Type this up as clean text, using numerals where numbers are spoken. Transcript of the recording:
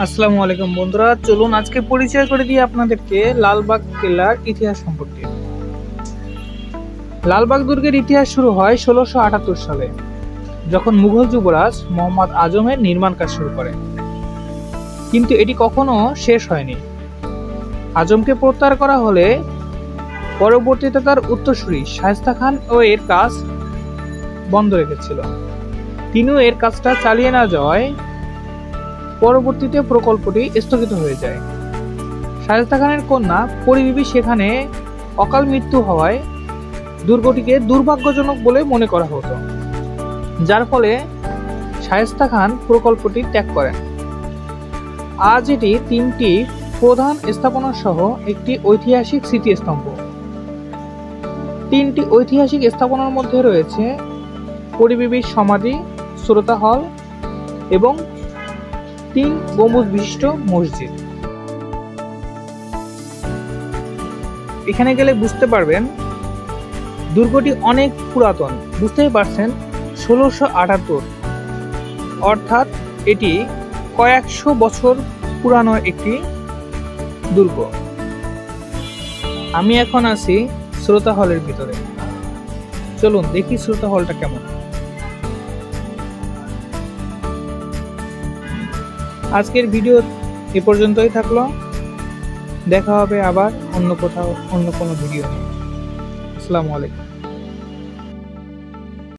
আসসালামু আলাইকুম বন্ধুরা, চলুন আজকে পরিচয় করে দিই আপনাদেরকে লালবাগ কেল্লার ইতিহাস সম্পর্কে। লালবাগ দুর্গের ইতিহাস শুরু হয় ১৬৭৮ সালে, যখন মুঘল যুবরাজ মোহাম্মদ আজমের নির্মাণ কাজ শুরু করেন। কিন্তু এটি কখনো শেষ হয়নি। আজমকে প্রত্যাহার করা হলে পরবর্তীতে তার উত্তরসূরি শায়েস্তা খান এর কাজ বন্ধ রেখেছিল। তিনিও এর কাজটা চালিয়ে না যাওয়ায় পরবর্তীতে প্রকল্পটি স্থগিত হয়ে যায়। শায়েস্তা খানের কন্যা পরিবিবি সেখানে অকাল মৃত্যু হওয়ায় দুর্গটিকে দুর্ভাগ্যজনক বলে মনে করা হতো, যার ফলে শায়েস্তা খান প্রকল্পটি ত্যাগ করেন। আজ এটি ৩টি প্রধান স্থাপনা সহ একটি ঐতিহাসিক স্মৃতিস্তম্ভ। ৩টি ঐতিহাসিক স্থাপনার মধ্যে রয়েছে পরিবিবির সমাধি, শ্রোতা হল এবং ৩ গম্বুজ বিশিষ্ট মসজিদ। এখানে গেলে বুঝতে পারবেন দুর্গটি অনেক পুরাতন। বুঝতেই পারছেন ১৬৭৮, অর্থাৎ এটি কয়েকশো বছর পুরানো একটি দুর্গ। আমি এখন আছি শ্রোতা হলের ভিতরে। চলুন দেখি শ্রোতা হলটা কেমন। আজকের ভিডিও এ পর্যন্তই থাকলো। দেখা হবে আবার অন্য কোথাও অন্য কোনো ভিডিও নিয়ে। আসসালামু আলাইকুম।